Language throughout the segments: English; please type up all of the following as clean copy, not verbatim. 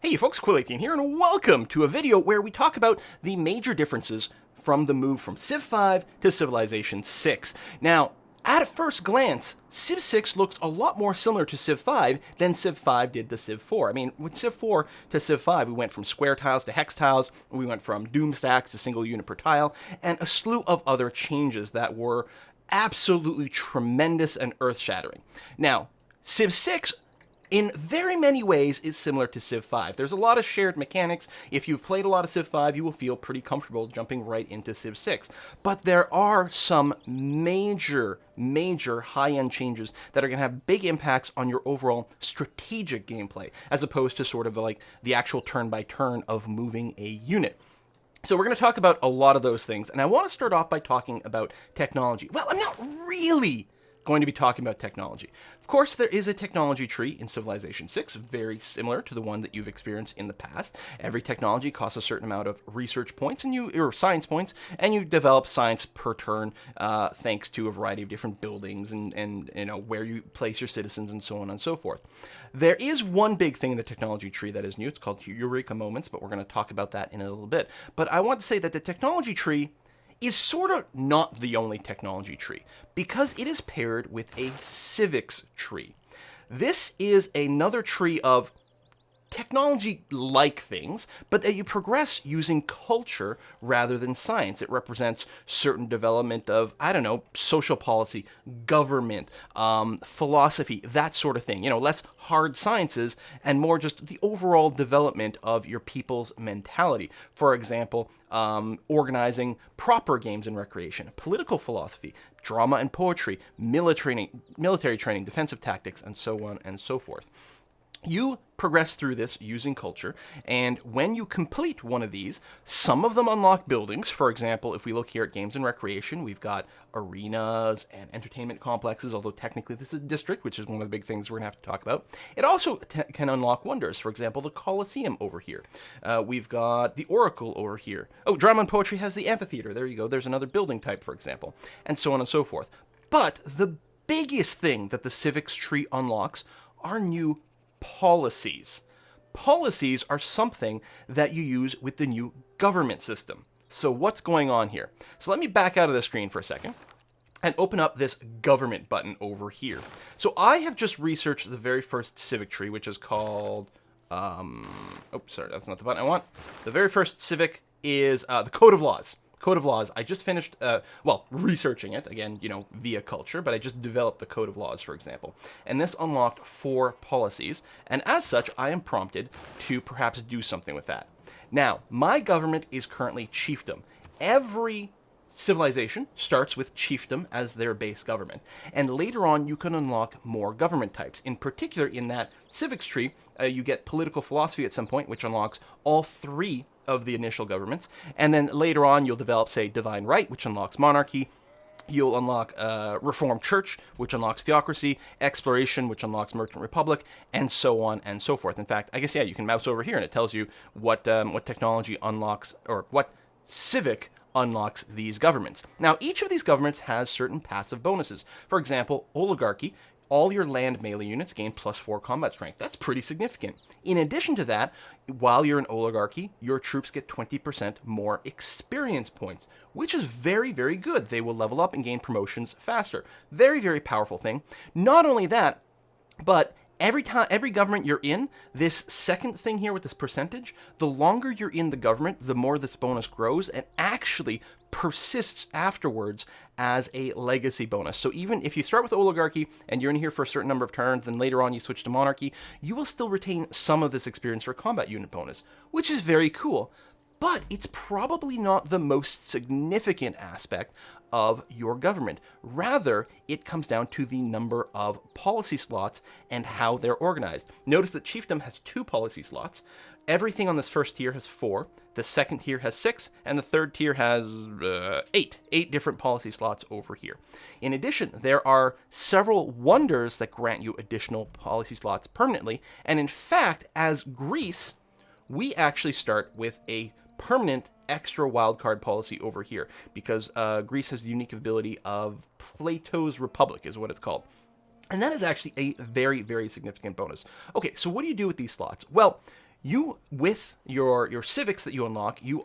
Hey folks, Quill18 here, and welcome to a video where we talk about the major differences from the move from Civ 5 to Civilization 6. Now, at first glance, Civ 6 looks a lot more similar to Civ 5 than Civ 5 did to Civ 4. I mean, with Civ 4 to Civ 5, we went from square tiles to hex tiles, we went from doom stacks to single unit per tile, and a slew of other changes that were absolutely tremendous and earth-shattering. Now, Civ 6 in very many ways is similar to Civ 5. There's a lot of shared mechanics. If you've played a lot of Civ 5, you will feel pretty comfortable jumping right into Civ 6. But there are some major high-end changes that are going to have big impacts on your overall strategic gameplay, as opposed to sort of like the actual turn-by-turn of moving a unit. So we're going to talk about a lot of those things, and I want to start off by talking about technology. Well, I'm not really going to be talking about technology. Of course, there is a technology tree in Civilization 6, very similar to the one that you've experienced in the past. Every technology costs a certain amount of research points or science points, and you develop science per turn thanks to a variety of different buildings and you know where you place your citizens and so on and so forth. There is one big thing in the technology tree that is new. It's called Eureka moments, but we're going to talk about that in a little bit. But I want to say that the technology tree is sort of not the only technology tree, because it is paired with a civics tree. This is another tree of technology-like things, but that you progress using culture rather than science. It represents certain development of, I don't know, social policy, government, philosophy, that sort of thing. You know, less hard sciences and more just the overall development of your people's mentality. For example, organizing proper games and recreation, political philosophy, drama and poetry, military training, defensive tactics, and so on and so forth. You progress through this using culture, and when you complete one of these, some of them unlock buildings. For example, if we look here at games and recreation, we've got arenas and entertainment complexes, although technically this is a district, which is one of the big things we're going to have to talk about. It also can unlock wonders. For example, the Colosseum over here. We've got the Oracle over here. Oh, drama and poetry has the amphitheater. There you go. There's another building type, for example, and so on and so forth. But the biggest thing that the civics tree unlocks are new policies. Policies are something that you use with the new government system. So what's going on here? So let me back out of the screen for a second and open up this government button over here. So I have just researched the very first civic tree, which is called, sorry, that's not the button I want. The very first civic is the Code of Laws. Code of Laws. I just finished, researching it, again, you know, via culture, but I just developed the Code of Laws, for example. And this unlocked 4 policies, and as such, I am prompted to perhaps do something with that. Now, my government is currently chiefdom. Every civilization starts with chiefdom as their base government, and later on you can unlock more government types. In particular, in that civics tree, you get political philosophy at some point, which unlocks all 3 of the initial governments, and then later on you'll develop, say, divine right, which unlocks monarchy. You'll unlock Reformed Church, which unlocks theocracy, exploration, which unlocks Merchant Republic, and so on and so forth. In fact, I guess, yeah, you can mouse over here and it tells you what technology unlocks, or what civic unlocks these governments. Now, each of these governments has certain passive bonuses. For example, oligarchy. All your land melee units gain +4 combat strength. That's pretty significant. In addition to that, while you're an oligarchy, your troops get 20% more experience points, which is very, very good. They will level up and gain promotions faster. Very, very powerful thing. Not only that, but every government you're in, this second thing here with this percentage, the longer you're in the government, the more this bonus grows and actually persists afterwards as a legacy bonus. So even if you start with oligarchy and you're in here for a certain number of turns, then later on you switch to monarchy, you will still retain some of this experience for a combat unit bonus, which is very cool. But it's probably not the most significant aspect of your government. Rather, it comes down to the number of policy slots and how they're organized. Notice that chiefdom has 2 policy slots. Everything on this first tier has 4, the second tier has 6, and the third tier has 8 different policy slots over here. In addition, there are several wonders that grant you additional policy slots permanently, and in fact, as Greece, we actually start with a permanent extra wildcard policy over here, because Greece has the unique ability of Plato's Republic, is what it's called. And that is actually a very, very significant bonus. Okay, so what do you do with these slots? Well, you, with your civics that you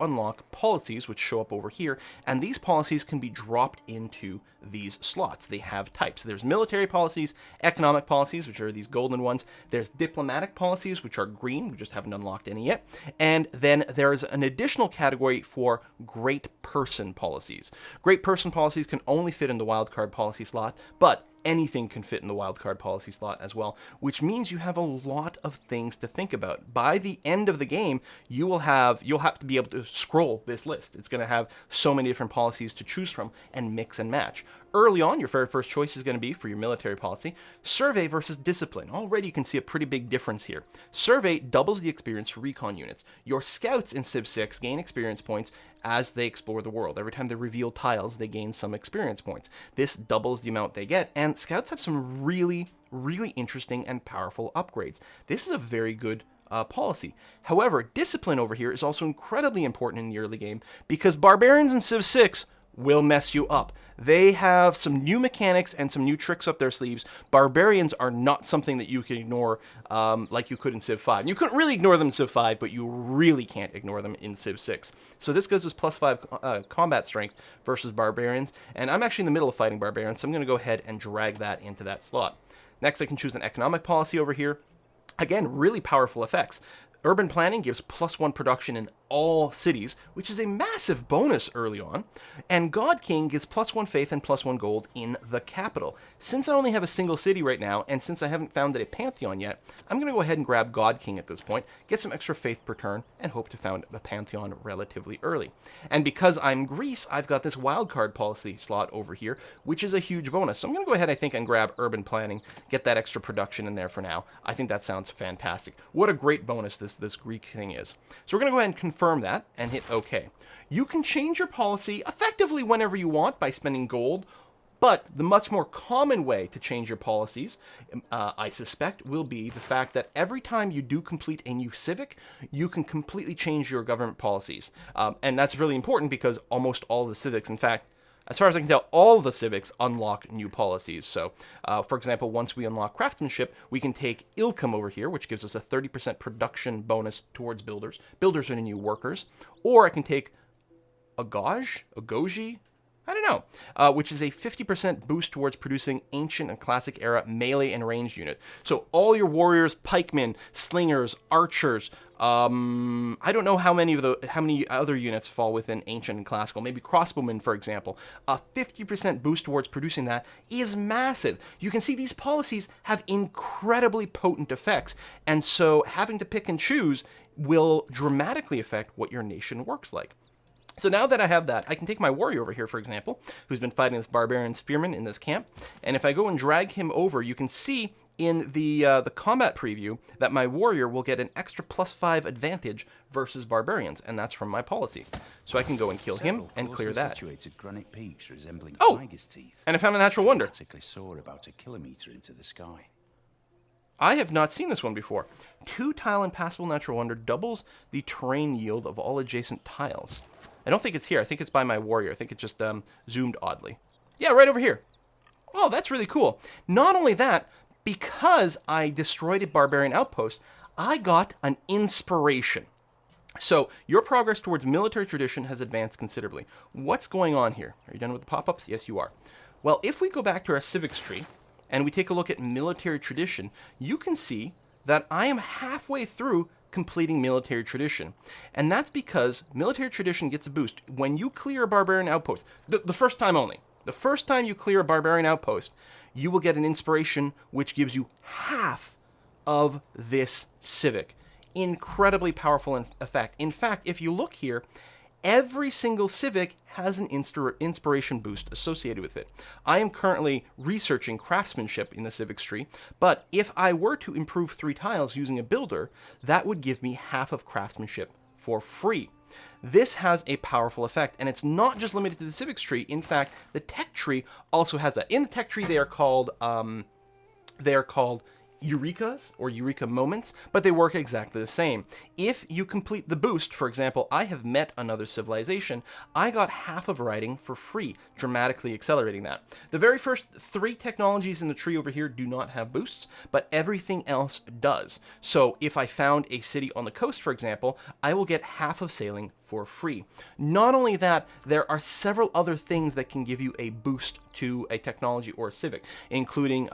unlock policies, which show up over here, and these policies can be dropped into these slots. They have types. There's military policies, economic policies, which are these golden ones. There's diplomatic policies, which are green. We just haven't unlocked any yet. And then there's an additional category for great person policies. Great person policies can only fit in the wildcard policy slot, but anything can fit in the wildcard policy slot as well, which means you have a lot of things to think about. By the end of the game, you'll have to be able to scroll this list. It's going to have so many different policies to choose from and mix and match. Early on, your very first choice is going to be for your military policy, survey versus discipline. Already you can see a pretty big difference here. Survey doubles the experience for recon units. Your scouts in Civ 6 gain experience points as they explore the world. Every time they reveal tiles, they gain some experience points. This doubles the amount they get, and scouts have some really, really interesting and powerful upgrades. This is a very good policy. However, discipline over here is also incredibly important in the early game because barbarians in Civ 6 will mess you up. They have some new mechanics and some new tricks up their sleeves. Barbarians are not something that you can ignore like you could in Civ 5. You couldn't really ignore them in Civ 5, but you really can't ignore them in Civ 6. So this gives us +5 combat strength versus barbarians, and I'm actually in the middle of fighting barbarians, so I'm going to go ahead and drag that into that slot. Next, I can choose an economic policy over here. Again, really powerful effects. Urban planning gives +1 production in all cities, which is a massive bonus early on. And God King gives +1 faith and +1 gold in the capital. Since I only have a single city right now, and since I haven't founded a pantheon yet, I'm going to go ahead and grab God King at this point, get some extra faith per turn, and hope to found a pantheon relatively early. And because I'm Greece, I've got this wildcard policy slot over here, which is a huge bonus. So I'm going to go ahead, I think, and grab urban planning, get that extra production in there for now. I think that sounds fantastic. What a great bonus this Greek thing is. So we're going to go ahead and confirm that and hit OK. You can change your policy effectively whenever you want by spending gold, but the much more common way to change your policies, I suspect, will be the fact that every time you do complete a new civic, you can completely change your government policies. And that's really important because almost all of the civics, in fact, as far as I can tell, all the civics unlock new policies. So, for example, once we unlock craftsmanship, we can take Ilcum over here, which gives us a 30% production bonus towards builders. Builders are the new workers. Or I can take Agoji, I don't know, which is a 50% boost towards producing ancient and classic era melee and ranged unit. So all your warriors, pikemen, slingers, archers, I don't know how many other units fall within ancient and classical. Maybe crossbowmen, for example. A 50% boost towards producing that is massive. You can see these policies have incredibly potent effects, and so having to pick and choose will dramatically affect what your nation works like. So now that I have that, I can take my warrior over here, for example, who's been fighting this barbarian spearman in this camp, and if I go and drag him over, you can see in the combat preview that my warrior will get an extra +5 advantage versus barbarians, and that's from my policy. So I can go and kill him and clear that. Granite peaks resembling tiger's teeth. And I found a natural wonder. Soar about 1 kilometer into the sky. I have not seen this one before. 2-tile impassable natural wonder doubles the terrain yield of all adjacent tiles. I don't think it's here. I think it's by my warrior. I think it just zoomed oddly. Yeah, right over here. Oh, that's really cool. Not only that, because I destroyed a barbarian outpost, I got an inspiration. So your progress towards military tradition has advanced considerably. What's going on here? Are you done with the pop-ups? Yes, you are. Well, if we go back to our civics tree and we take a look at military tradition, you can see that I am halfway through completing military tradition. And that's because military tradition gets a boost when you clear a barbarian outpost. The first time only. The first time you clear a barbarian outpost, you will get an inspiration which gives you half of this civic. Incredibly powerful effect. In fact, if you look here, every single civic has an inspiration boost associated with it. I am currently researching craftsmanship in the civics tree, but if I were to improve 3 tiles using a builder, that would give me half of craftsmanship for free. This has a powerful effect, and it's not just limited to the civics tree. In fact, the tech tree also has that. In the tech tree, they are called Eurekas or Eureka moments, but they work exactly the same. If you complete the boost, for example, I have met another civilization, I got half of writing for free, dramatically accelerating that. The very first 3 technologies in the tree over here do not have boosts, but everything else does. So if I found a city on the coast, for example, I will get half of sailing for free. Not only that, there are several other things that can give you a boost to a technology or a civic, including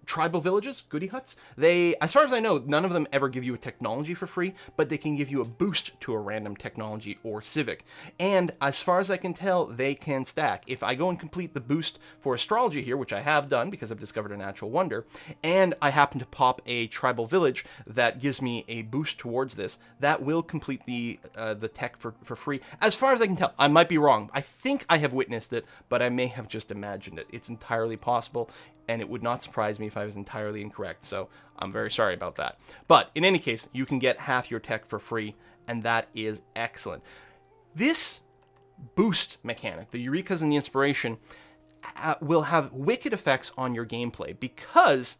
tribal villages, goody huts. They, as far as I know, none of them ever give you a technology for free, but they can give you a boost to a random technology or civic. And as far as I can tell, they can stack. If I go and complete the boost for astrology here, which I have done because I've discovered a natural wonder, and I happen to pop a tribal village that gives me a boost towards this, that will complete the tech for free. As far as I can tell, I might be wrong. I think I have witnessed it, but I may have just imagined it. It's entirely possible, and it would not surprise me if I was entirely incorrect, so I'm very sorry about that. But in any case, you can get half your tech for free, and that is excellent. This boost mechanic, the Eurekas and the Inspiration, will have wicked effects on your gameplay because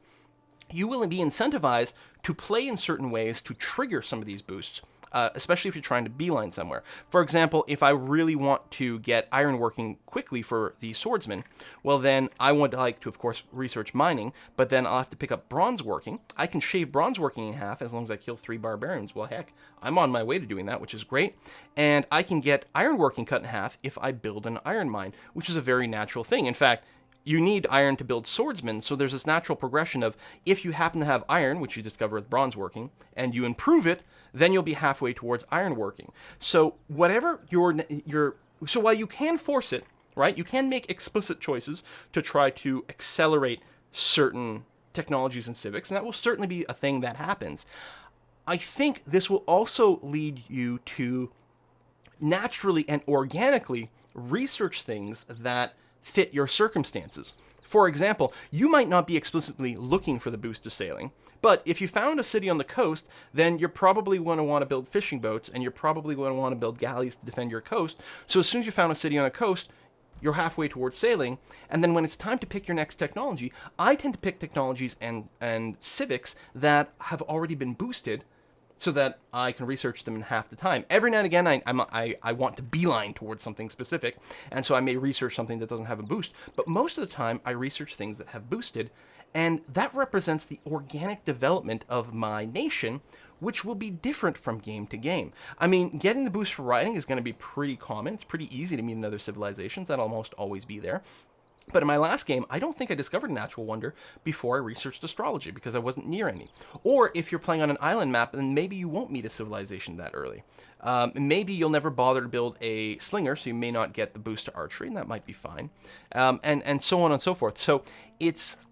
you will be incentivized to play in certain ways to trigger some of these boosts. Especially if you're trying to beeline somewhere. For example, if I really want to get iron working quickly for the swordsman, well then I would like to, of course, research mining, but then I'll have to pick up bronze working. I can shave bronze working in half as long as I kill 3 barbarians. Well, heck, I'm on my way to doing that, which is great. And I can get iron working cut in half if I build an iron mine, which is a very natural thing. In fact, you need iron to build swordsmen, so there's this natural progression of if you happen to have iron, which you discover with bronze working, and you improve it, then you'll be halfway towards iron working. So whatever so while you can force it, right, you can make explicit choices to try to accelerate certain technologies and civics, and that will certainly be a thing that happens. I think this will also lead you to naturally and organically research things that fit your circumstances. For example, you might not be explicitly looking for the boost to sailing, but if you found a city on the coast, then you're probably going to want to build fishing boats, and you're probably going to want to build galleys to defend your coast. So as soon as you found a city on a coast, you're halfway towards sailing, and then when it's time to pick your next technology, I tend to pick technologies and civics that have already been boosted, so that I can research them in half the time. Every now and again, I want to beeline towards something specific, and so I may research something that doesn't have a boost, but most of the time, I research things that have boosted, and that represents the organic development of my nation, which will be different from game to game. I mean, getting the boost for writing is going to be pretty common. It's pretty easy to meet in other civilizations. That'll almost always be there. But in my last game, I don't think I discovered a natural wonder before I researched astrology because I wasn't near any. Or if you're playing on an island map, then maybe you won't meet a civilization that early. Maybe you'll never bother to build a slinger, so you may not get the boost to archery, and that might be fine. And so on and so forth. So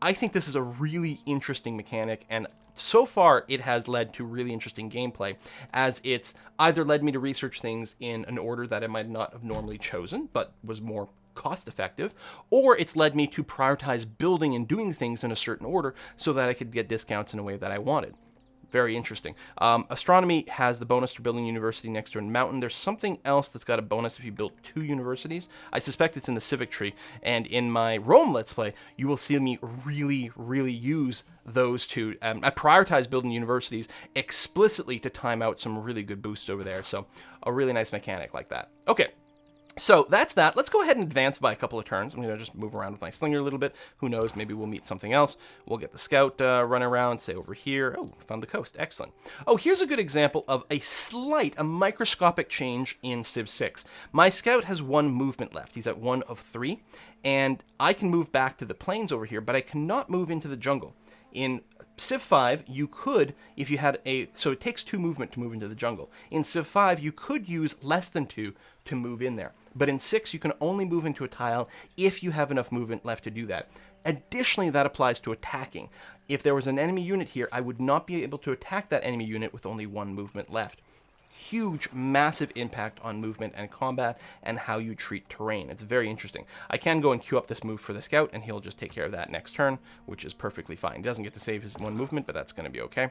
I think this is a really interesting mechanic, and so far it has led to really interesting gameplay, as it's either led me to research things in an order that I might not have normally chosen, but was more cost effective, or it's led me to prioritize building and doing things in a certain order so that I could get discounts in a way that I wanted. Very interesting. Astronomy has the bonus for building a university next to a mountain. There's something else that's got a bonus if you build 2 universities. I suspect it's in the civic tree, and in my Rome Let's Play, you will see me really use those 2. I prioritize building universities explicitly to time out some really good boosts over there, so a really nice mechanic like that. Okay. So that's that. Let's go ahead and advance by a couple of turns. I'm going to just move around with my slinger a little bit. Who knows? Maybe we'll meet something else. We'll get the scout run around, say over here. Oh, found the coast. Excellent. Oh, here's a good example of a microscopic change in Civ 6. My scout has 1 movement left. He's at 1 of 3. And I can move back to the plains over here, but I cannot move into the jungle. In Civ 5, you could, if you had so it takes 2 movement to move into the jungle. In Civ 5, you could use less than 2 to move in there. But in 6, you can only move into a tile if you have enough movement left to do that. Additionally, that applies to attacking. If there was an enemy unit here, I would not be able to attack that enemy unit with only 1 movement left. huge, massive impact on movement and combat and how you treat terrain. It's very interesting. I can go and queue up this move for the scout, and he'll just take care of that next turn, which is perfectly fine. He doesn't get to save his one movement, but that's going to be okay.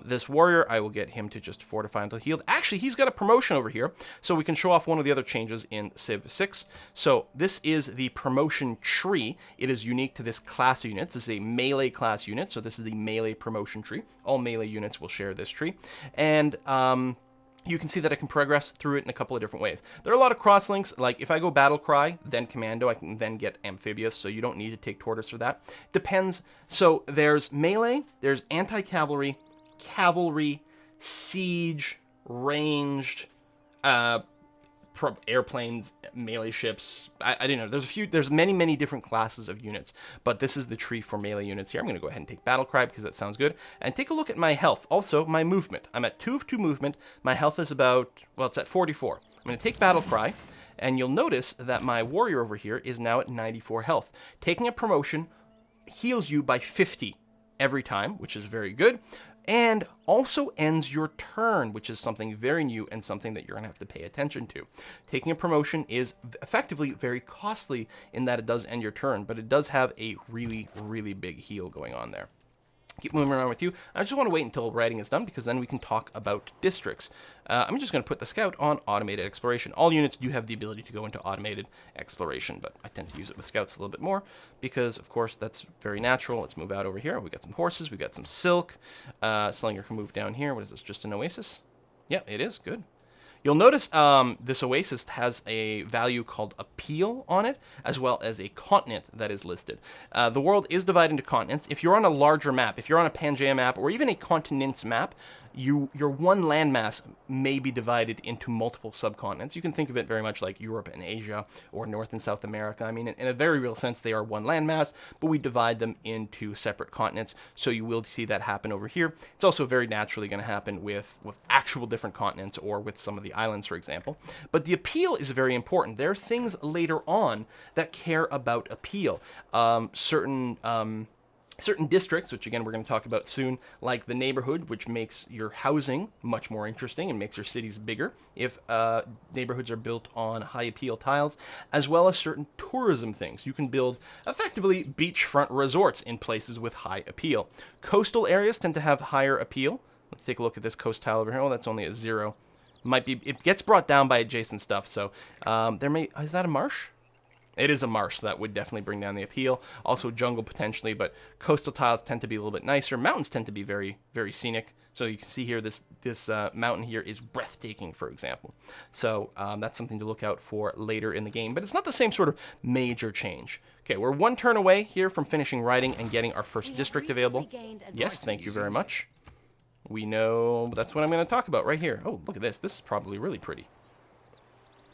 This warrior, I will get him to just fortify until healed. Actually, he's got a promotion over here, so we can show off one of the other changes in Civ 6. So this is the promotion tree. It is unique to this class of units. This is a melee class unit, so this is the melee promotion tree. All melee units will share this tree. And you can see that I can progress through it in a couple of different ways. There are a lot of crosslinks, like if I go Battle Cry, then Commando, I can then get Amphibious, so you don't need to take Tortoise for that. Depends. So there's melee, there's anti-cavalry, cavalry, siege, ranged, airplanes, melee ships. I don't know. There's many different classes of units, but this is the tree for melee units here. I'm going to go ahead and take Battle Cry because that sounds good. And take a look at my health. Also, my movement. I'm at 2 of 2 movement. My health is about, well, it's at 44. I'm going to take Battle Cry, and you'll notice that my warrior over here is now at 94 health. Taking a promotion heals you by 50 every time, which is very good. And also ends your turn, which is something very new and something that you're going to have to pay attention to. Taking a promotion is effectively very costly in that it does end your turn, but it does have a really big heal going on there. Keep moving around with you. I just want to wait until writing is done because then we can talk about districts. I'm just going to put the scout on automated exploration. All units do have the ability to go into automated exploration, but I tend to use it with scouts a little bit more because, of course, that's very natural. Let's move out over here. We got some horses. We got some silk. Slinger can move down here. What is this? Just an oasis? Yeah, it is. Good. You'll notice this oasis has a value called appeal on it, as well as a continent that is listed. The world is divided into continents. If you're on a larger map, if you're on a Pangea map, or even a continents map, your one landmass may be divided into multiple subcontinents. You can think of it very much like Europe and Asia, or North and South America. I mean, in a very real sense, they are one landmass, but we divide them into separate continents, so you will see that happen over here. It's also very naturally going to happen with actual different continents, or with some of the islands, for example. But the appeal is very important. There are things later on that care about appeal. Certain districts, which again we're going to talk about soon, like the neighborhood, which makes your housing much more interesting and makes your cities bigger if neighborhoods are built on high appeal tiles, as well as certain tourism things. You can build effectively beachfront resorts in places with high appeal. Coastal areas tend to have higher appeal. Let's take a look at this coast tile over here. Oh, that's only a 0. It gets brought down by adjacent stuff, so is that a marsh? It is a marsh, so that would definitely bring down the appeal. Also jungle potentially, but coastal tiles tend to be a little bit nicer. Mountains tend to be very scenic. So you can see here, this mountain here is breathtaking, for example. So that's something to look out for later in the game. But it's not the same sort of major change. Okay, we're 1 turn away here from finishing writing and getting our first district available. Yes, thank you very much. We know that's what I'm going to talk about right here. Oh, look at this. This is probably really pretty.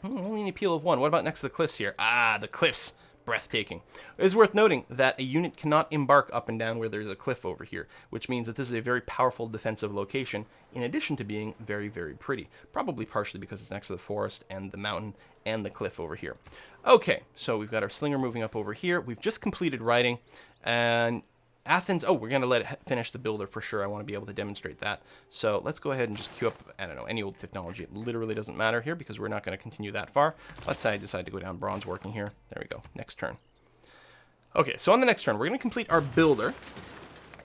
Only an appeal of 1. What about next to the cliffs here? Ah, the cliffs. Breathtaking. It is worth noting that a unit cannot embark up and down where there's a cliff over here, which means that this is a very powerful defensive location, in addition to being very pretty. Probably partially because it's next to the forest and the mountain and the cliff over here. Okay, so we've got our slinger moving up over here. We've just completed writing, and Athens, we're going to let it finish the builder for sure. I want to be able to demonstrate that. So let's go ahead and just queue up, I don't know, any old technology. It literally doesn't matter here because we're not going to continue that far. Let's say I decide to go down bronze working here. There we go. Next turn. Okay, so on the next turn, we're going to complete our builder,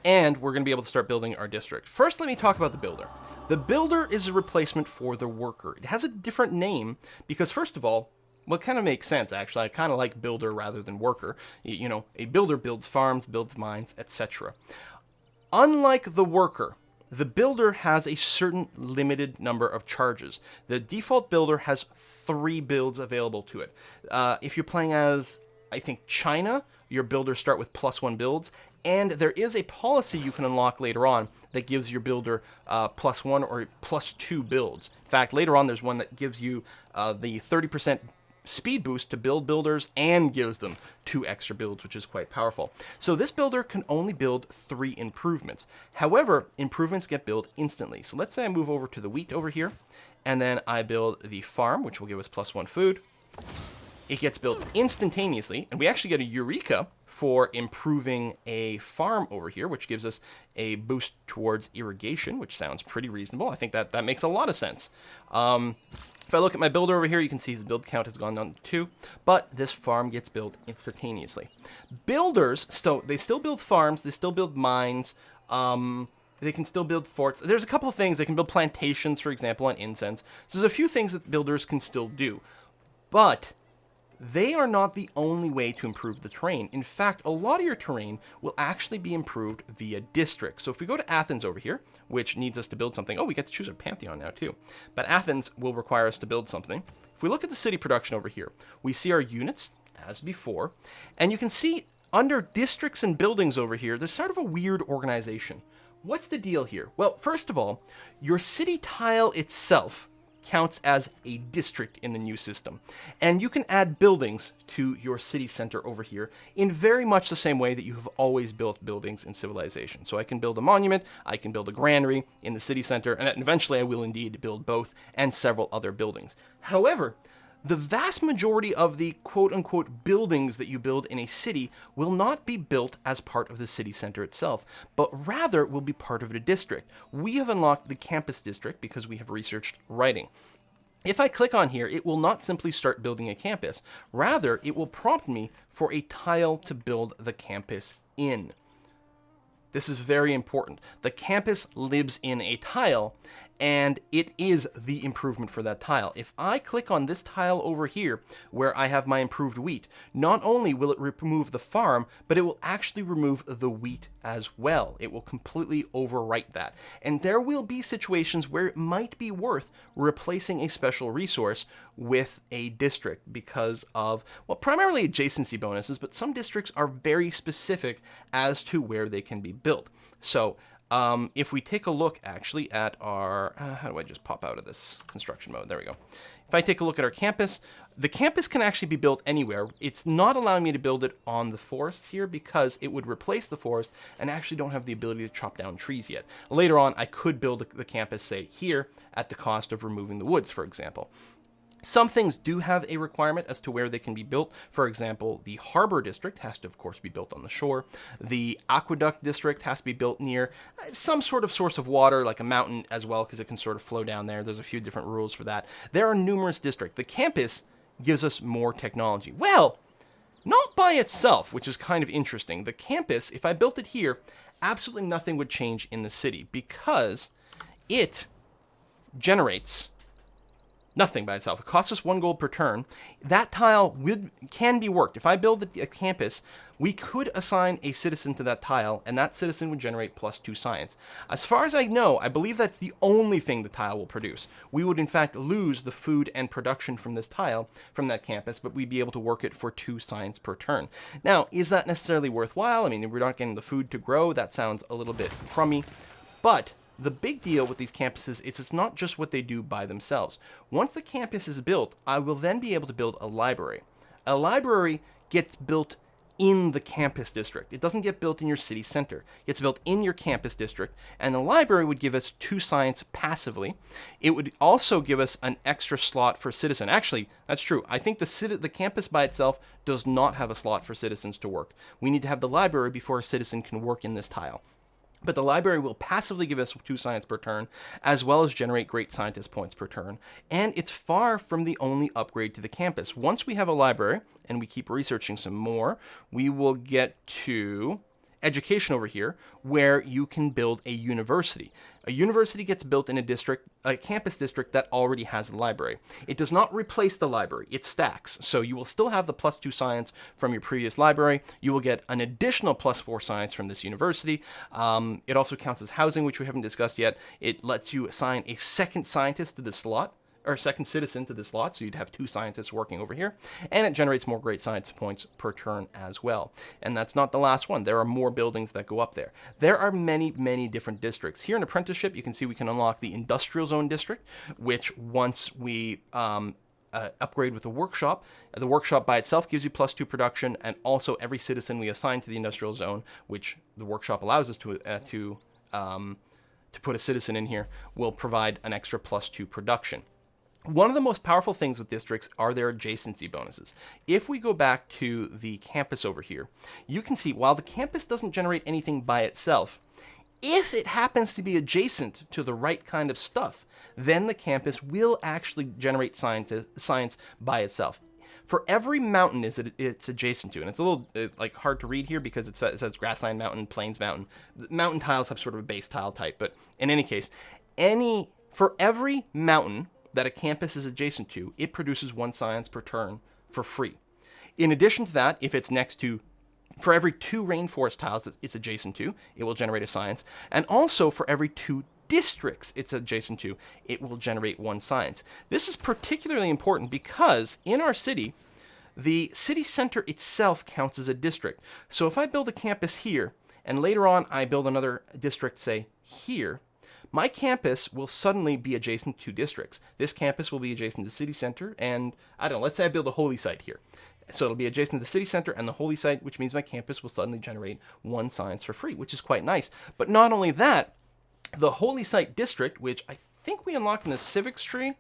and we're going to be able to start building our district. First, let me talk about the builder. The builder is a replacement for the worker. It has a different name because, first of all, well, it kind of makes sense, actually. I kind of like builder rather than worker. You know, a builder builds farms, builds mines, etc. Unlike the worker, the builder has a certain limited number of charges. The default builder has 3 builds available to it. If you're playing as, I think, China, your builders start with +1 builds. And there is a policy you can unlock later on that gives your builder +1 or +2 builds. In fact, later on, there's one that gives you the 30% speed boost to build builders and gives them 2 extra builds, which is quite powerful. So this builder can only build 3 improvements. However, improvements get built instantly. So let's say I move over to the wheat over here, and then I build the farm, which will give us +1 food. it gets built instantaneously, and we actually get a Eureka for improving a farm over here, which gives us a boost towards irrigation, which sounds pretty reasonable. I think that makes a lot of sense. If I look at my builder over here, you can see his build count has gone down to 2, but this farm gets built instantaneously. Builders, they still build farms, they still build mines, they can still build forts. There's a couple of things. They can build plantations, for example, on incense. So there's a few things that builders can still do, but they are not the only way to improve the terrain. In fact, a lot of your terrain will actually be improved via districts. So if we go to Athens over here, which needs us to build something, we get to choose our Pantheon now too. But Athens will require us to build something. If we look at the city production over here, we see our units as before, and you can see under districts and buildings over here, there's sort of a weird organization. What's the deal here? Well, first of all, your city tile itself counts as a district in the new system. And you can add buildings to your city center over here in very much the same way that you have always built buildings in Civilization. So I can build a monument, I can build a granary in the city center, and eventually I will indeed build both and several other buildings. However, the vast majority of the quote-unquote buildings that you build in a city will not be built as part of the city center itself, but rather will be part of a district. We have unlocked the campus district because we have researched writing. If I click on here, it will not simply start building a campus. Rather, it will prompt me for a tile to build the campus in. This is very important. The campus lives in a tile, and it is the improvement for that tile. If I click on this tile over here, where I have my improved wheat, not only will it remove the farm, but it will actually remove the wheat as well. It will completely overwrite that. And there will be situations where it might be worth replacing a special resource with a district because of, well, primarily adjacency bonuses, but some districts are very specific as to where they can be built. So, if we take a look actually at our, how do I just pop out of this construction mode? There we go. If I take a look at our campus, the campus can actually be built anywhere. It's not allowing me to build it on the forests here because it would replace the forest and actually don't have the ability to chop down trees yet. Later on, I could build the campus, say, here at the cost of removing the woods, for example. Some things do have a requirement as to where they can be built. For example, the harbor district has to, of course, be built on the shore. The aqueduct district has to be built near some sort of source of water, like a mountain as well, because it can sort of flow down there. There's a few different rules for that. There are numerous districts. The campus gives us more technology. Well, not by itself, which is kind of interesting. The campus, if I built it here, absolutely nothing would change in the city because it generates nothing by itself. It costs us 1 gold per turn. That tile can be worked. If I build a campus, we could assign a citizen to that tile, and that citizen would generate +2 science. As far as I know, I believe that's the only thing the tile will produce. We would, in fact, lose the food and production from this tile, from that campus, but we'd be able to work it for 2 science per turn. Now, is that necessarily worthwhile? I mean, we're not getting the food to grow. That sounds a little bit crummy, but the big deal with these campuses is it's not just what they do by themselves. Once the campus is built, I will then be able to build a library. A library gets built in the campus district. It doesn't get built in your city center. It gets built in your campus district, and the library would give us 2 science passively. It would also give us an extra slot for citizen. Actually, that's true. I think the campus by itself does not have a slot for citizens to work. We need to have the library before a citizen can work in this tile. But the library will passively give us 2 science per turn, as well as generate great scientist points per turn. And it's far from the only upgrade to the campus. Once we have a library, and we keep researching some more, we will get to education over here, where you can build a university. A university gets built in a campus district that already has a library. It does not replace the library, it stacks. So you will still have the +2 science from your previous library. You will get an additional +4 science from this university. It also counts as housing, which we haven't discussed yet. It lets you assign a second scientist to this slot, or second citizen to this lot, so you'd have 2 scientists working over here, and it generates more great science points per turn as well. And that's not the last one. There are more buildings that go up there. There are many, many different districts. Here in Apprenticeship, you can see we can unlock the Industrial Zone District, which once we upgrade with the workshop by itself gives you +2 production, and also every citizen we assign to the Industrial Zone, which the workshop allows us to put a citizen in here, will provide an extra +2 production. One of the most powerful things with districts are their adjacency bonuses. If we go back to the campus over here, you can see while the campus doesn't generate anything by itself, if it happens to be adjacent to the right kind of stuff, then the campus will actually generate science by itself. For every mountain it's adjacent to, and it's a little like hard to read here because it says grassland mountain, plains mountain. Mountain tiles have sort of a base tile type, but in any case, for every mountain that a campus is adjacent to, it produces 1 science per turn for free. In addition to that, if it's next to, for every 2 rainforest tiles that it's adjacent to, it will generate a science. And also for every 2 districts it's adjacent to, it will generate 1 science. This is particularly important because in our city, the city center itself counts as a district. So if I build a campus here, and later on I build another district, say, here, my campus will suddenly be adjacent to districts. This campus will be adjacent to the city center, and I don't know, let's say I build a holy site here. So it'll be adjacent to the city center and the holy site, which means my campus will suddenly generate 1 science for free, which is quite nice. But not only that, the holy site district, which I think we unlocked in the civics tree.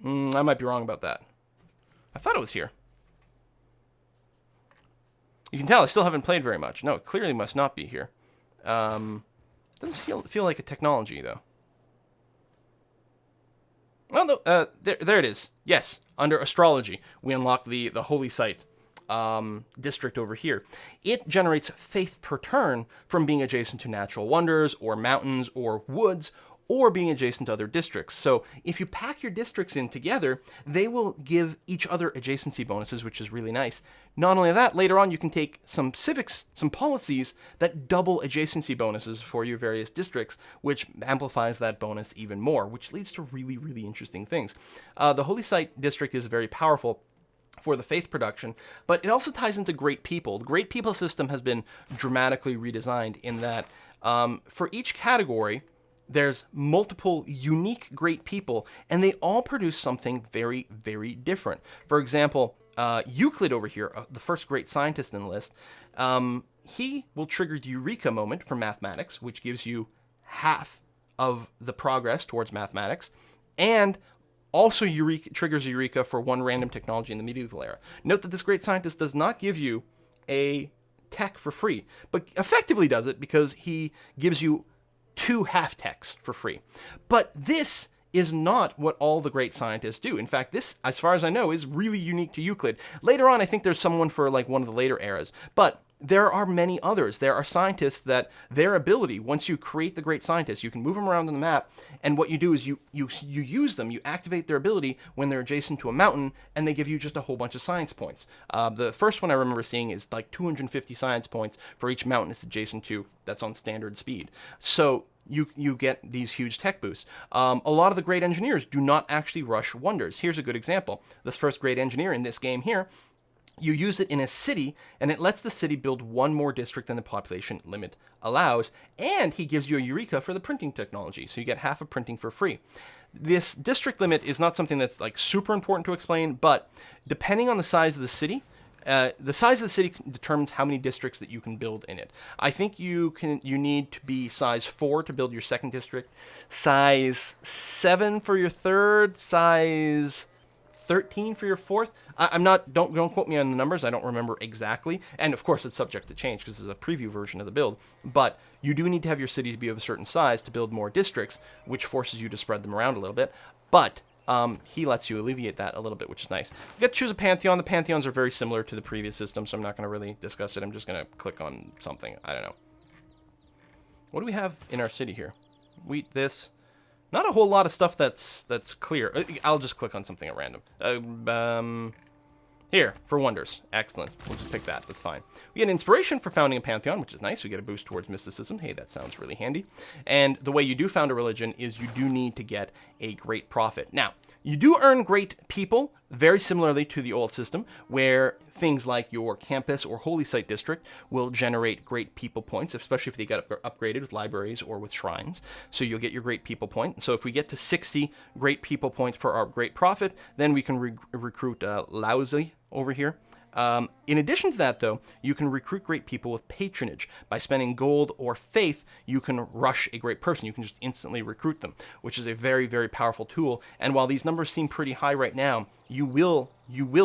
I might be wrong about that. I thought it was here. You can tell I still haven't played very much. No, it clearly must not be here. Doesn't feel like a technology, though. Well, no, there it is. Yes, under astrology, we unlock the holy site district over here. It generates faith per turn from being adjacent to natural wonders or mountains or woods or being adjacent to other districts. So if you pack your districts in together, they will give each other adjacency bonuses, which is really nice. Not only that, later on you can take some civics, some policies that double adjacency bonuses for your various districts, which amplifies that bonus even more, which leads to really, really interesting things. The Holy Site district is very powerful for the faith production, but it also ties into great people. The great people system has been dramatically redesigned in that for each category, there's multiple unique great people, and they all produce something very, very different. For example, Euclid over here, the first great scientist in the list, he will trigger the Eureka moment for mathematics, which gives you half of the progress towards mathematics, and also triggers Eureka for 1 random technology in the medieval era. Note that this great scientist does not give you a tech for free, but effectively does it because he gives you 2 half techs for free. But this is not what all the great scientists do. In fact, this, as far as I know, is really unique to Euclid. Later on, I think there's someone for like one of the later eras, but there are many others. There are scientists that their ability, once you create the great scientists, you can move them around on the map, and what you do is you use them, you activate their ability when they're adjacent to a mountain, and they give you just a whole bunch of science points. The first one I remember seeing is like 250 science points for each mountain it's adjacent to that's on standard speed. So you get these huge tech boosts. A lot of the great engineers do not actually rush wonders. Here's a good example. This first great engineer in this game here, you use it in a city, and it lets the city build 1 more district than the population limit allows, and he gives you a Eureka for the printing technology, so you get half of printing for free. This district limit is not something that's like super important to explain, but depending on the size of the city determines how many districts that you can build in it. I think you need to be size 4 to build your second district, size 7 for your third, size 13 for your fourth. Don't quote me on the numbers. I don't remember exactly. And of course, it's subject to change because it's a preview version of the build. But you do need to have your city to be of a certain size to build more districts, which forces you to spread them around a little bit. But he lets you alleviate that a little bit, which is nice. You get to choose a pantheon. The pantheons are very similar to the previous system, so I'm not going to really discuss it. I'm just going to click on something. I don't know. What do we have in our city here? Wheat, this. Not a whole lot of stuff that's clear. I'll just click on something at random. Here, for wonders. Excellent. We'll just pick that. That's fine. We get inspiration for founding a pantheon, which is nice. We get a boost towards mysticism. Hey, that sounds really handy. And the way you do found a religion is you do need to get a great prophet. Now, you do earn great people, very similarly to the old system, where things like your campus or holy site district will generate great people points, especially if they get upgraded with libraries or with shrines. So you'll get your great people point. So if we get to 60 great people points for our great prophet, then we can recruit Laozi over here. In addition to that, though, you can recruit great people with patronage. By spending gold or faith, you can rush a great person. You can just instantly recruit them, which is a very, very powerful tool. And while these numbers seem pretty high right now, you will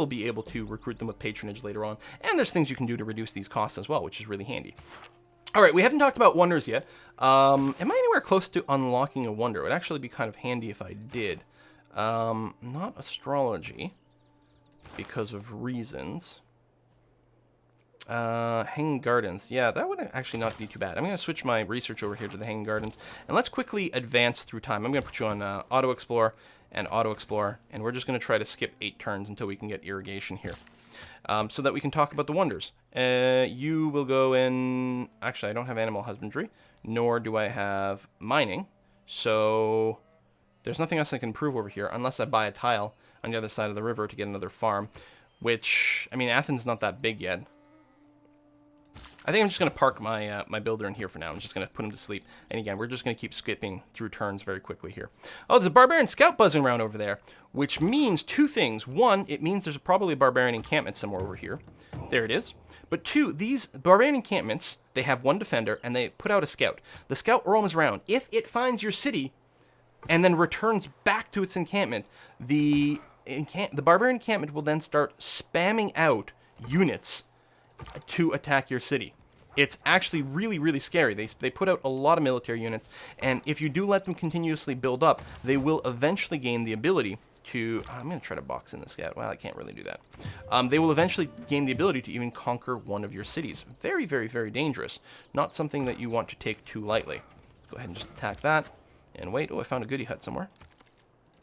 be able to recruit them with patronage later on. And there's things you can do to reduce these costs as well, which is really handy. All right, we haven't talked about wonders yet. Am I anywhere close to unlocking a wonder? It would actually be kind of handy if I did. Not astrology, because of reasons. Hanging Gardens. Yeah, that would actually not be too bad. I'm going to switch my research over here to the Hanging Gardens, and let's quickly advance through time. I'm going to put you on Auto Explore and Auto Explore, and we're just going to try to skip 8 turns until we can get irrigation here, so that we can talk about the wonders. You will go in... Actually, I don't have animal husbandry, nor do I have mining, so there's nothing else I can improve over here, unless I buy a tile on the other side of the river to get another farm, which, I mean, Athens is not that big yet. I think I'm just going to park my my builder in here for now. I'm just going to put him to sleep. And again, we're just going to keep skipping through turns very quickly here. Oh, there's a barbarian scout buzzing around over there, which means 2 things. 1, it means there's probably a barbarian encampment somewhere over here. There it is. But 2, these barbarian encampments, they have 1 defender, and they put out a scout. The scout roams around. If it finds your city and then returns back to its encampment, the barbarian encampment will then start spamming out units to attack your city. It's actually really, really scary. They put out a lot of military units, and if you do let them continuously build up, they will eventually gain the ability to... I'm going to try to box in the scout. Well, I can't really do that. They will eventually gain the ability to even conquer one of your cities. Very, very, very dangerous. Not something that you want to take too lightly. Let's go ahead and just attack that. And wait. Oh, I found a goody hut somewhere.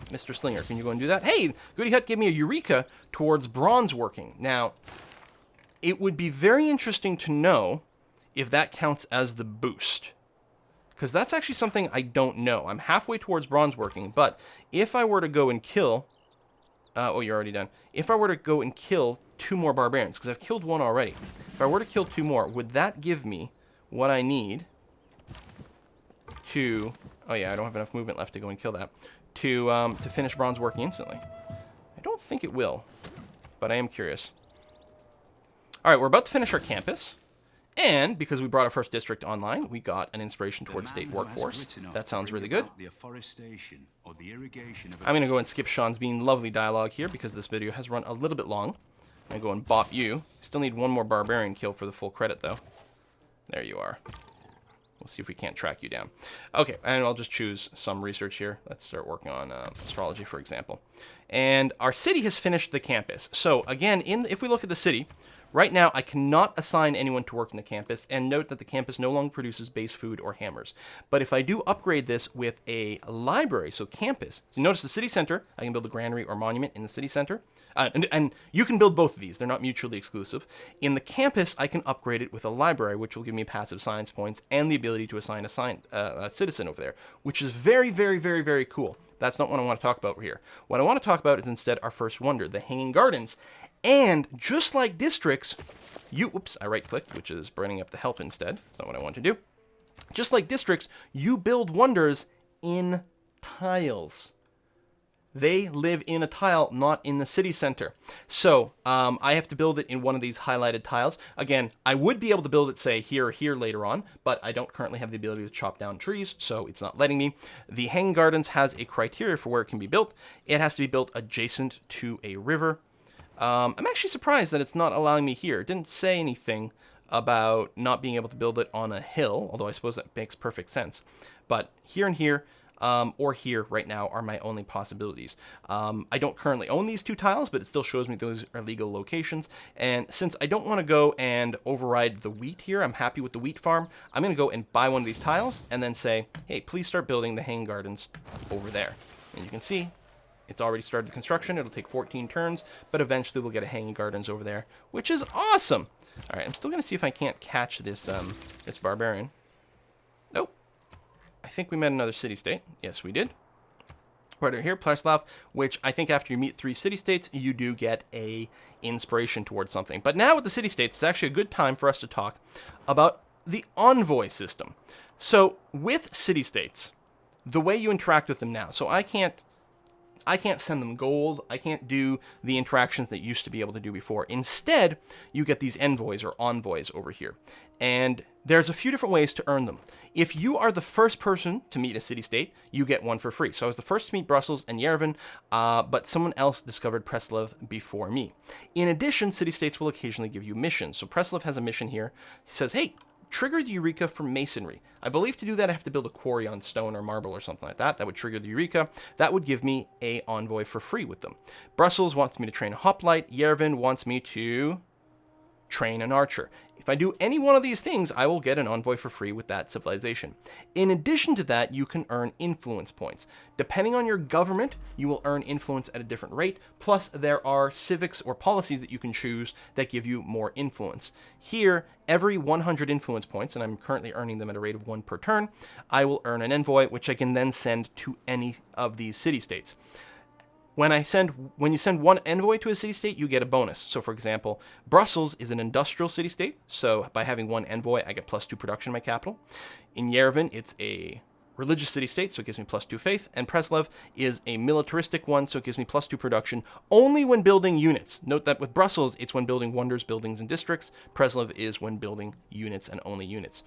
Mr. Slinger, can you go and do that? Hey, goody hut gave me a Eureka towards bronze working. Now, it would be very interesting to know if that counts as the boost, because that's actually something I don't know. I'm halfway towards bronze working, but if I were to go and kill... oh, you're already done. If I were to go and kill 2 more barbarians, because I've killed 1 already. If I were to kill 2 more, would that give me what I need to... Oh yeah, I don't have enough movement left to go and kill that. To finish bronze working instantly. I don't think it will, but I am curious. All right, we're about to finish our campus. And because we brought our first district online, we got an inspiration towards state workforce. That sounds really good. I'm going to go and skip Sean's being lovely dialogue here because this video has run a little bit long. I'm going to go and bop you. Still need 1 more barbarian kill for the full credit, though. There you are. We'll see if we can't track you down. Okay, and I'll just choose some research here. Let's start working on astrology, for example. And our city has finished the campus. So again, if we look at the city... Right now, I cannot assign anyone to work in the campus, and note that the campus no longer produces base food or hammers. But if I do upgrade this with a library, so campus, so notice the city center, I can build a granary or monument in the city center, and you can build both of these. They're not mutually exclusive. In the campus, I can upgrade it with a library, which will give me passive science points and the ability to assign a citizen over there, which is very, very, very, very cool. That's not what I want to talk about here. What I want to talk about is instead our first wonder, the Hanging Gardens. And just like districts, whoops, I right-clicked, which is bringing up the help instead. That's not what I want to do. Just like districts, you build wonders in tiles. They live in a tile, not in the city center. So I have to build it in one of these highlighted tiles. Again, I would be able to build it, say, here or here later on, but I don't currently have the ability to chop down trees, so it's not letting me. The Hanging Gardens has a criteria for where it can be built. It has to be built adjacent to a river. I'm actually surprised that it's not allowing me here. It didn't say anything about not being able to build it on a hill, although I suppose that makes perfect sense. But here and here, or here right now, are my only possibilities. I don't currently own these 2 tiles, but it still shows me those are legal locations. And since I don't want to go and override the wheat here, I'm happy with the wheat farm, I'm going to go and buy one of these tiles and then say, hey, please start building the Hanging Gardens over there. And you can see it's already started construction. It'll take 14 turns, but eventually we'll get a Hanging Gardens over there, which is awesome. All right, I'm still going to see if I can't catch this this barbarian. Nope. I think we met another city-state. Yes, we did. Right over here, Plaslav, which I think after you meet 3 city-states, you do get a inspiration towards something. But now with the city-states, it's actually a good time for us to talk about the envoy system. So with city-states, the way you interact with them now, so I can't I can't send them gold. I can't do the interactions that you used to be able to do before. Instead, you get these envoys or envoys over here. And there's a few different ways to earn them. If you are the first person to meet a city-state, you get one for free. So I was the first to meet Brussels and Yerevan, but someone else discovered Preslav before me. In addition, city-states will occasionally give you missions. So Preslav has a mission here. He says, hey, trigger the Eureka for masonry. I believe to do that I have to build a quarry on stone or marble or something like that. That would trigger the Eureka. That would give me a envoy for free with them. Brussels wants me to train a hoplite. Yerevan wants me to train an archer. If I do any one of these things, I will get an envoy for free with that civilization. In addition to that, you can earn influence points. Depending on your government, you will earn influence at a different rate. Plus, there are civics or policies that you can choose that give you more influence. Here, every 100 influence points, and I'm currently earning them at a rate of 1 per turn, I will earn an envoy, which I can then send to any of these city-states. When you send one envoy to a city-state, you get a bonus. So for example, Brussels is an industrial city-state, so by having one envoy, I get +2 production in my capital. In Yerevan, it's a religious city-state, so it gives me +2 faith, and Preslav is a militaristic one, so it gives me +2 production only when building units. Note that with Brussels, it's when building wonders, buildings, and districts. Preslav is when building units and only units.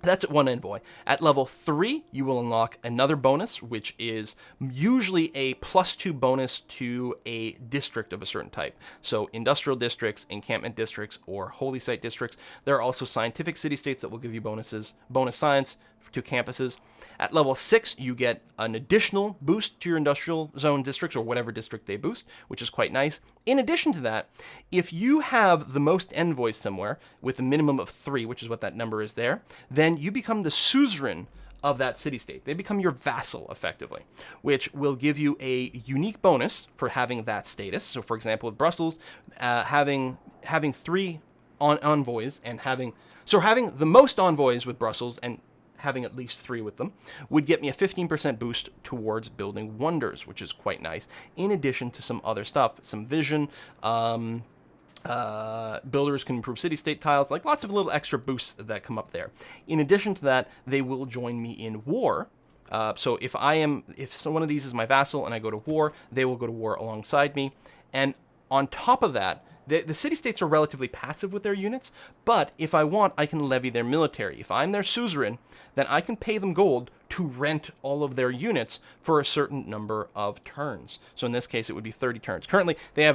That's at one envoy. At level 3, you will unlock another bonus, which is usually a +2 bonus to a district of a certain type. So industrial districts, encampment districts, or holy site districts. There are also scientific city-states that will give you bonus science to campuses. At level 6, you get an additional boost to your industrial zone districts, or whatever district they boost, which is quite nice. In addition to that, if you have the most envoys somewhere with a minimum of 3, which is what that number is there, then you become the suzerain of that city-state. They become your vassal, effectively, which will give you a unique bonus for having that status. So, for example, with Brussels, having 3 envoys and having the most envoys with Brussels and having at least 3 with them would get me a 15% boost towards building wonders, which is quite nice, in addition to some other stuff, some vision. Builders can improve city-state tiles, like lots of little extra boosts that come up there. In addition to that, they will join me in war. So if one of these is my vassal and I go to war, they will go to war alongside me. And on top of that, the city-states are relatively passive with their units, but if I want, I can levy their military. If I'm their suzerain, then I can pay them gold to rent all of their units for a certain number of turns. So in this case, it would be 30 turns. Currently, they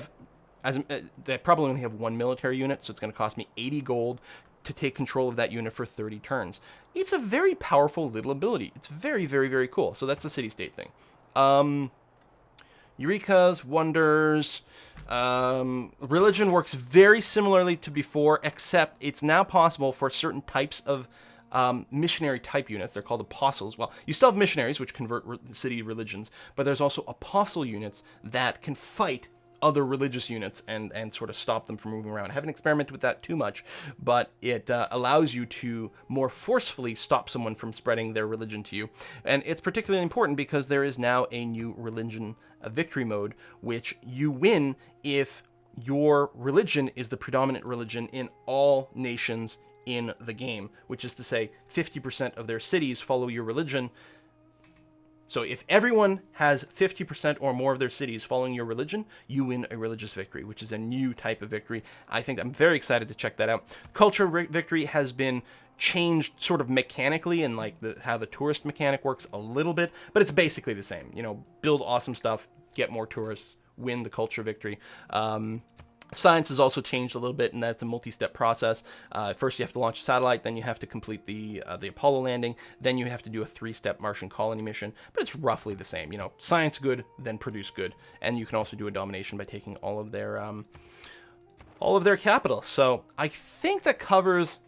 probably only have 1 military unit, so it's going to cost me 80 gold to take control of that unit for 30 turns. It's a very powerful little ability. It's very, very, very cool. So that's the city-state thing. Eurekas, wonders, religion works very similarly to before, except it's now possible for certain types of missionary type units. They're called apostles. Well, you still have missionaries, which convert city religions, but there's also apostle units that can fight other religious units and sort of stop them from moving around. I haven't experimented with that too much, but it allows you to more forcefully stop someone from spreading their religion to you. And it's particularly important because there is now a new religion victory mode, which you win if your religion is the predominant religion in all nations in the game, which is to say 50% of their cities follow your religion. So if everyone has 50% or more of their cities following your religion, you win a religious victory, which is a new type of victory. I'm very excited to check that out. Culture victory has been changed sort of mechanically and like how the tourist mechanic works a little bit, but it's basically the same. Build awesome stuff, get more tourists, win the culture victory. Science has also changed a little bit, and that's a multi-step process. First, you have to launch a satellite, then you have to complete the Apollo landing, then you have to do a 3-step Martian colony mission, but it's roughly the same. Science good, then produce good, and you can also do a domination by taking all of their capital. So I think that covers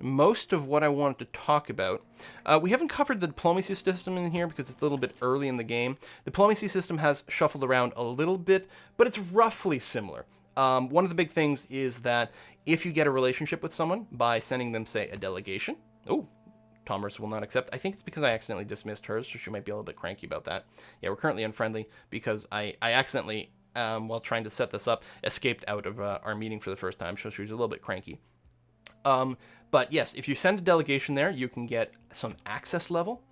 most of what I wanted to talk about. We haven't covered the diplomacy system in here because it's a little bit early in the game. The diplomacy system has shuffled around a little bit, but it's roughly similar. One of the big things is that if you get a relationship with someone by sending them, say, a delegation. Oh, Thomas will not accept. I think it's because I accidentally dismissed hers, so she might be a little bit cranky about that. Yeah, we're currently unfriendly because I accidentally, while trying to set this up, escaped out of our meeting for the first time, so she was a little bit cranky. But yes, if you send a delegation there, you can get some access level.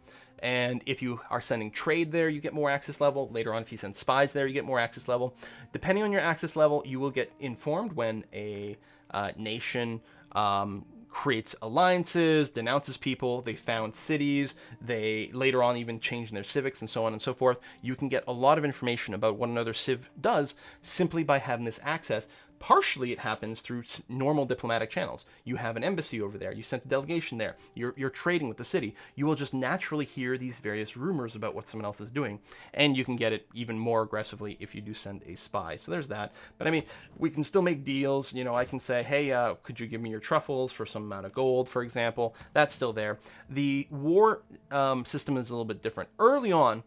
And if you are sending trade there, you get more access level. Later on, if you send spies there, you get more access level. Depending on your access level, you will get informed when a nation creates alliances, denounces people, they found cities, they later on even change their civics and so on and so forth. You can get a lot of information about what another civ does simply by having this access. Partially it happens through normal diplomatic channels. You have an embassy over there, you sent a delegation there, you're trading with the city. You will just naturally hear these various rumors about what someone else is doing, and you can get it even more aggressively if you do send a spy. So there's that. But I mean, we can still make deals. You know, I can say, hey, could you give me your truffles for some amount of gold, for example? That's still there. The war system is a little bit different. Early on,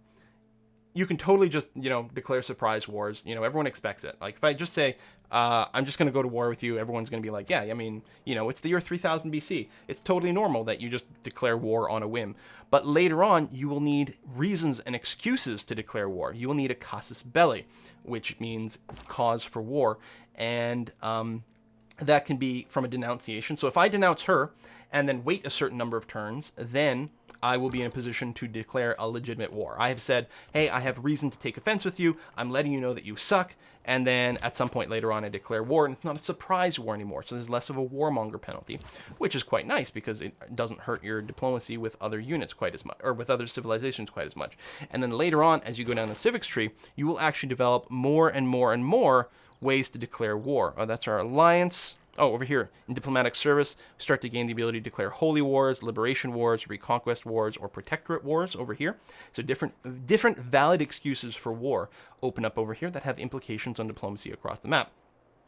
you can totally just, declare surprise wars. Everyone expects it. Like if I just say, I'm just going to go to war with you, everyone's going to be like, yeah, I mean, it's the year 3000 BC. It's totally normal that you just declare war on a whim. But later on, you will need reasons and excuses to declare war. You will need a casus belli, which means cause for war. And that can be from a denunciation. So if I denounce her and then wait a certain number of turns, then I will be in a position to declare a legitimate war. I have said, hey, I have reason to take offense with you. I'm letting you know that you suck. And then at some point later on, I declare war, and it's not a surprise war anymore. So there's less of a warmonger penalty, which is quite nice because it doesn't hurt your diplomacy with other units quite as much, or with other civilizations quite as much. And then later on, as you go down the civics tree, you will actually develop more and more and more ways to declare war. Oh, that's our alliance. Oh, over here, in diplomatic service, start to gain the ability to declare holy wars, liberation wars, reconquest wars, or protectorate wars over here. So different valid excuses for war open up over here that have implications on diplomacy across the map.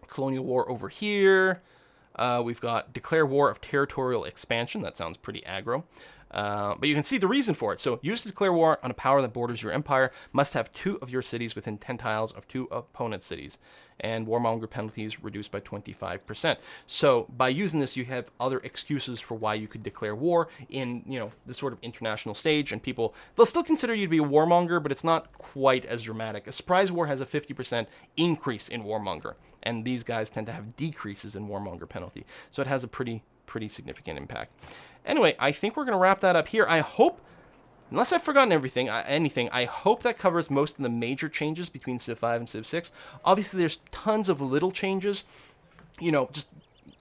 Colonial war over here. We've got declare war of territorial expansion. That sounds pretty aggro. But you can see the reason for it. So use to declare war on a power that borders your empire, must have 2 of your cities within 10 tiles of 2 opponent cities, and warmonger penalties reduced by 25%. So by using this, you have other excuses for why you could declare war in, this sort of international stage, and they'll still consider you to be a warmonger, but it's not quite as dramatic. A surprise war has a 50% increase in warmonger, and these guys tend to have decreases in warmonger penalty. So it has a pretty significant impact. Anyway, I think we're going to wrap that up here. I hope, unless I've forgotten anything, I hope that covers most of the major changes between Civ 5 and Civ 6. Obviously, there's tons of little changes, just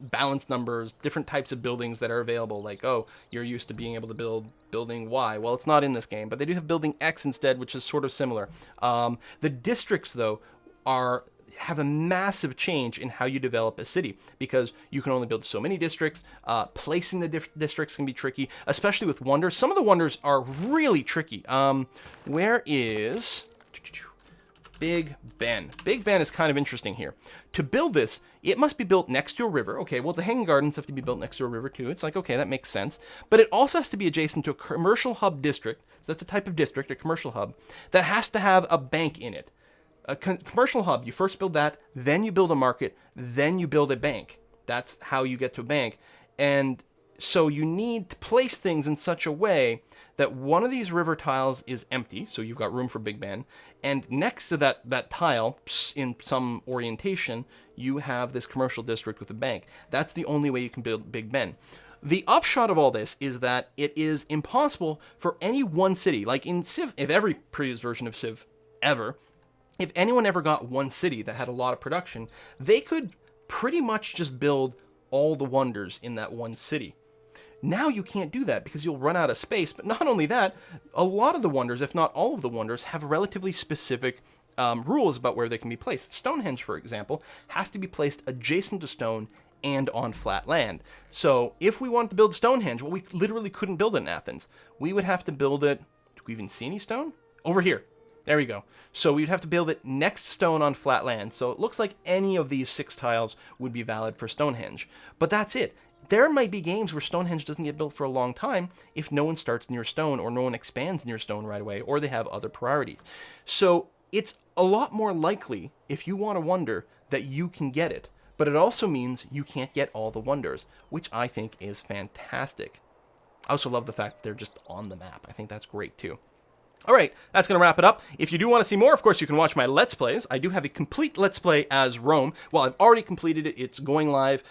balanced numbers, different types of buildings that are available. Like, oh, you're used to being able to build building Y. Well, it's not in this game, but they do have building X instead, which is sort of similar. The districts, though, have a massive change in how you develop a city, because you can only build so many districts. Placing the districts can be tricky, especially with wonders. Some of the wonders are really tricky. Where is Big Ben? Big Ben is kind of interesting here. To build this, it must be built next to a river. Okay, well, the Hanging Gardens have to be built next to a river too. It's like, okay, that makes sense. But it also has to be adjacent to a commercial hub district. So that's a type of district, a commercial hub, that has to have a bank in it. A commercial hub, you first build that, then you build a market, then you build a bank. That's how you get to a bank. And so you need to place things in such a way that one of these river tiles is empty, so you've got room for Big Ben, and next to that tile, in some orientation, you have this commercial district with a bank. That's the only way you can build Big Ben. The upshot of all this is that it is impossible for any one city, like in Civ, if every previous version of Civ ever, if anyone ever got one city that had a lot of production, they could pretty much just build all the wonders in that one city. Now you can't do that because you'll run out of space. But not only that, a lot of the wonders, if not all of the wonders, have relatively specific rules about where they can be placed. Stonehenge, for example, has to be placed adjacent to stone and on flat land. So if we wanted to build Stonehenge, well, we literally couldn't build it in Athens. We would have to build it, do we even see any stone? Over here. There we go. So we'd have to build it next stone on flat land. So it looks like any of these 6 tiles would be valid for Stonehenge. But that's it. There might be games where Stonehenge doesn't get built for a long time if no one starts near stone, or no one expands near stone right away, or they have other priorities. So it's a lot more likely, if you want a wonder, that you can get it. But it also means you can't get all the wonders, which I think is fantastic. I also love the fact that they're just on the map. I think that's great too. All right, that's going to wrap it up. If you do want to see more, of course, you can watch my Let's Plays. I do have a complete Let's Play as Rome. Well, I've already completed it. It's going live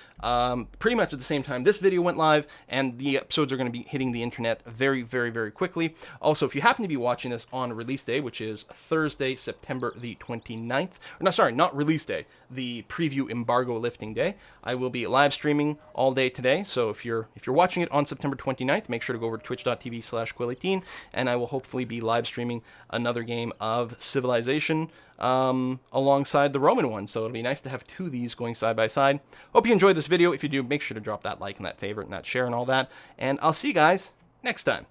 pretty much at the same time this video went live, and the episodes are going to be hitting the internet very, very, very quickly. Also, if you happen to be watching this on release day, which is Thursday, September the 29th, or no, sorry, not release day, the preview embargo lifting day, I will be live streaming all day today. So if you're watching it on September 29th, make sure to go over to twitch.tv/Quill18, and I will hopefully be live streaming another game of Civilization alongside the Roman one. So it'll be nice to have two of these going side by side. Hope you enjoyed this video. If you do, make sure to drop that like and that favorite and that share and all that. And I'll see you guys next time.